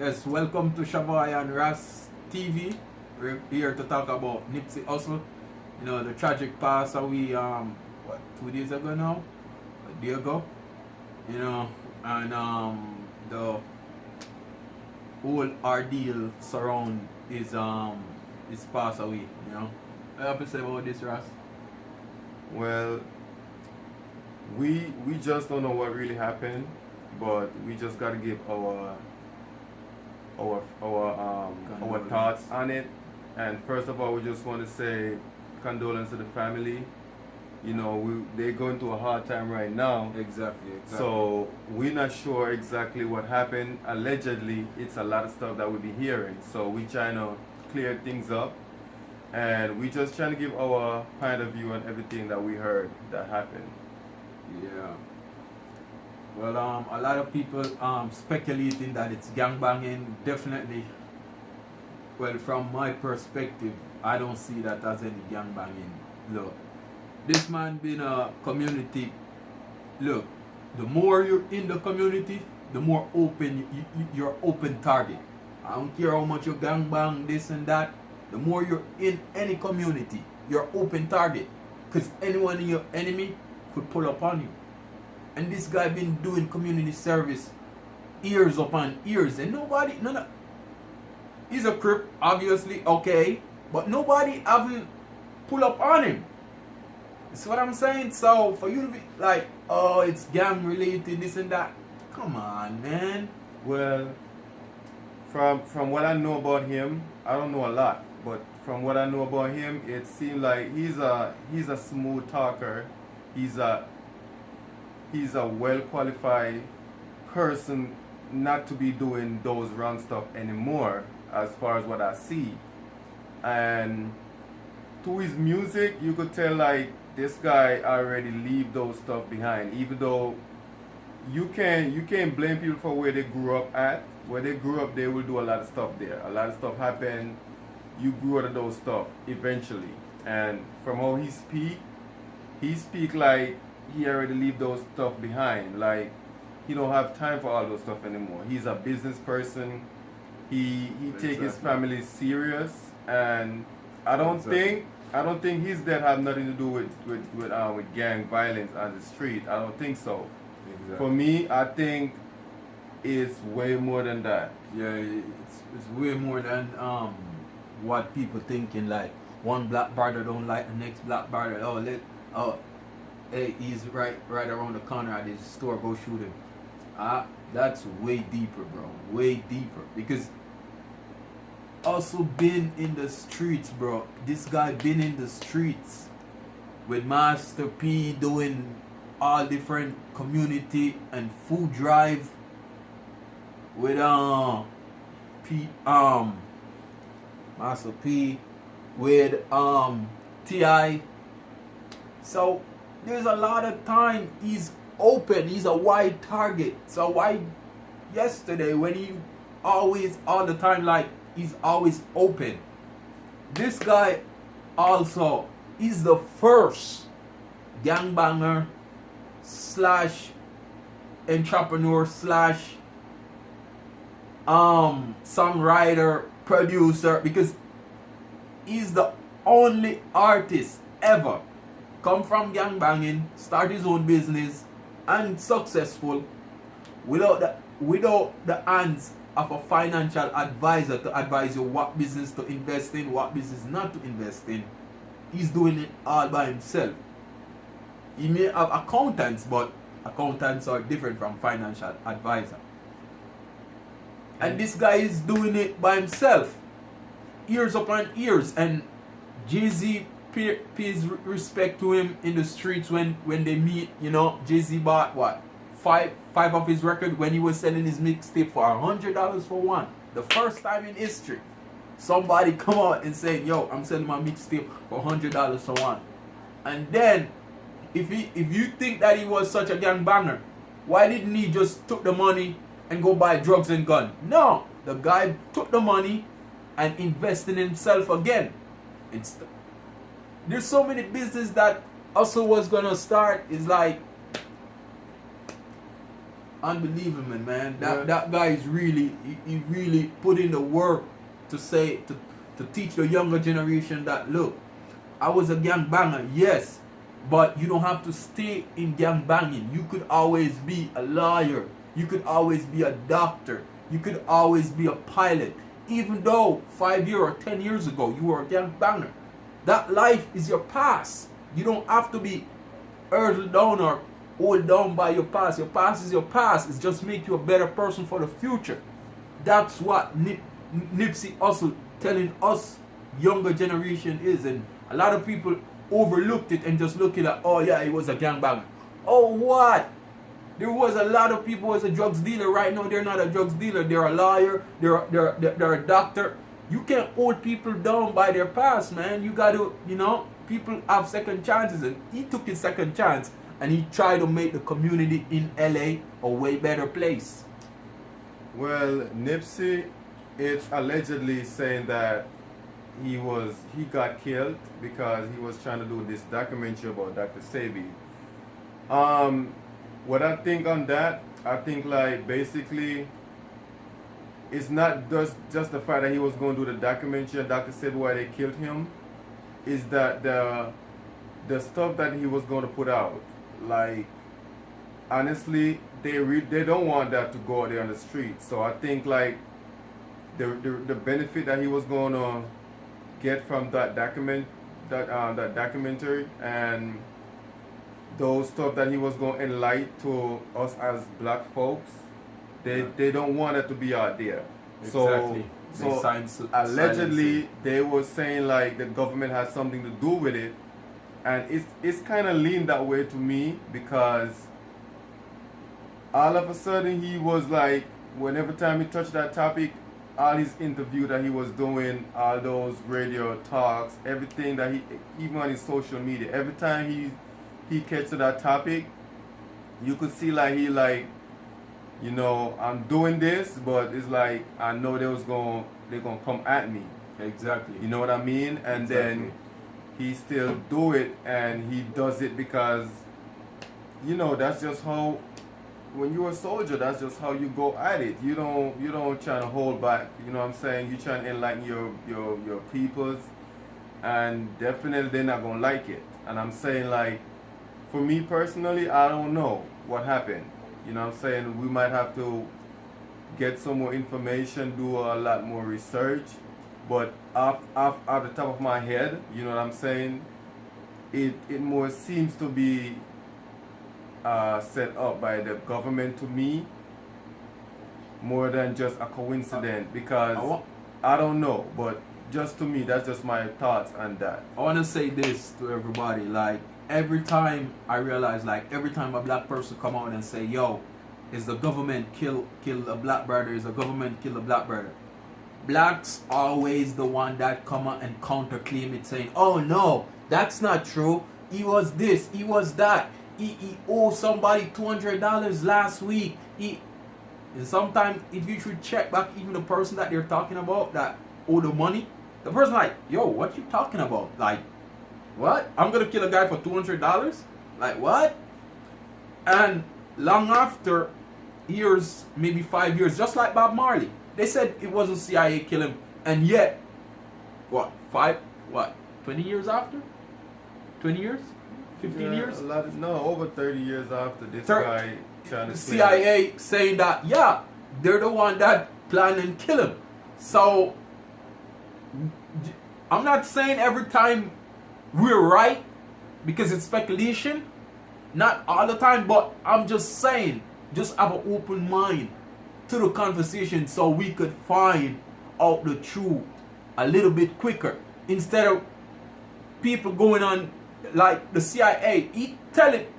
Yes, welcome to Shavoy and Ras TV. We're here to talk about Nipsey Hussle. You know, the tragic pass away, 2 days ago now? A day ago? You know, and the whole ordeal surround his pass away, you know. What have to say about this, Ras? Well, we just don't know what really happened, but we just gotta give our thoughts on it. And first of all, we just want to say condolence to the family. You know, they're going through a hard time right now. Exactly. So we're not sure exactly what happened. Allegedly, it's a lot of stuff that we'll be hearing. So we're trying to clear things up. And we just trying to give our point of view on everything that we heard that happened. Yeah. Well, a lot of people speculating that it's gangbanging. Definitely. Well, from my perspective, I don't see that as any gangbanging. Look, this man been a community. Look, the more you're in the community, the more open you're open target. I don't care how much you gangbang this and that. The more you're in any community, you're open target. Because anyone in your enemy could pull up on you. And this guy been doing community service years upon years. And nobody, he's a crip, obviously, okay. But nobody haven't pull up on him. That's what I'm saying. So for you to be like, oh, it's gang related, this and that. Come on, man. Well, from what I know about him, I don't know a lot, but from what I know about him, it seems like he's a smooth talker. He's a well qualified person not to be doing those wrong stuff anymore, as far as what I see. And to his music, you could tell like this guy already leave those stuff behind. Even though you can't blame people for where they grew up at. Where they grew up, they will do a lot of stuff there. A lot of stuff happened. You grew out of those stuff eventually. And from how he speak like he already leave those stuff behind. Like he don't have time for all those stuff anymore. He's a business person. He take his family serious, and I don't think his death have nothing to do with gang violence on the street. I don't think so. Exactly. For me, I think it's way more than that. Yeah, it's way more than what people thinking. Like one black brother don't like the next black brother. Hey, he's right around the corner at his store. Go shoot him. That's way deeper, bro. Way deeper. Because also been in the streets, bro. This guy been in the streets with Master P doing all different community and food drive with Master P with T.I. So there's a lot of time he's open. He's a wide target. So why yesterday when he always all the time like he's always open. This guy also is the first gangbanger slash entrepreneur slash songwriter producer, because he's the only artist ever come from gangbanging, start his own business, and successful without the hands of a financial advisor to advise you what business to invest in, what business not to invest in. He's doing it all by himself. He may have accountants, but accountants are different from financial advisor. And this guy is doing it by himself, years upon years. And Jay-Z pays respect to him in the streets when they meet. You know, Jay-Z bought what, five of his records when he was selling his mixtape for $100 for one. The first time in history somebody come out and say, yo, I'm selling my mixtape for $100 for one. And then if you think that he was such a gangbanger, why didn't he just took the money and go buy drugs and gun? No, the guy took the money and invested in himself again. There's so many business that Hussle was gonna start. Is like unbelievable, man. Yeah. That guy is really he really put in the work to say to teach the younger generation that look, I was a gang banger, yes, but you don't have to stay in gang banging. You could always be a lawyer. You could always be a doctor. You could always be a pilot. Even though 5 years or 10 years ago you were a gang banger, that life is your past. You don't have to be hurtled down or hold down by your past. Your past is your past. It's just make you a better person for the future. That's what Nipsey Hussle telling us younger generation is, and a lot of people overlooked it and just look at it, oh yeah, he was a gangbanger. Oh what? There was a lot of people who was a drugs dealer. Right now they're not a drugs dealer. They're a lawyer. They're a doctor. You can't hold people down by their past, man. You gotta, people have second chances, and he took his second chance and he tried to make the community in LA a way better place. Well, Nipsey, it's allegedly saying that he got killed because he was trying to do this documentary about Dr. Sebi. What I think on that, I think like basically it's not just the fact that he was going to do the documentary and Dr. Sebi why they killed him, is that the stuff that he was going to put out, like honestly they don't want that to go out there on the street. So I think like the benefit that he was going to get from that documentary and those stuff that he was going to enlighten to us as black folks, they don't want it to be out there. Exactly. So allegedly they were saying like the government has something to do with it, and it's kind of leaned that way to me, because all of a sudden he was like, whenever time he touched that topic, all his interview that he was doing, all those radio talks, everything that he, even on his social media, every time he catch to that topic, you could see like he like, I'm doing this, but it's like I know they're gonna come at me. Exactly. You know what I mean? And Exactly. then he still do it, and he does it because that's just how, when you're a soldier, that's just how you go at it. You don't try to hold back. You know what I'm saying? You try to enlighten your peoples, and definitely they're not gonna like it. And I'm saying, like, for me personally, I don't know what happened. You know what I'm saying? We might have to get some more information, do a lot more research. But off the top of my head, you know what I'm saying? It more seems to be set up by the government to me, more than just a coincidence, because I don't know, but just to me, that's just my thoughts on that. I want to say this to everybody, like, every time I realize, like, every time a black person come out and say, yo, is the government kill a black brother, is the government kill a black brother, blacks always the one that come out and counterclaim it, saying, oh no, that's not true, he was this, he was that, he owed somebody $200 last week, and sometimes if you should check back, even the person that they're talking about that owe the money, the person like, yo, what you talking about? Like, what? I'm gonna kill a guy for $200? Like, what? And long after years, maybe 5 years, just like Bob Marley, they said it wasn't CIA kill him, and yet 20 years after, 20 years, 15 years, over 30 years after this guy trying to CIA saying that, yeah, they're the one that planned and kill him. So I'm not saying every time we're right, because it's speculation, not all the time, but I'm just saying, just have an open mind to the conversation so we could find out the truth a little bit quicker, instead of people going on like the CIA, tell it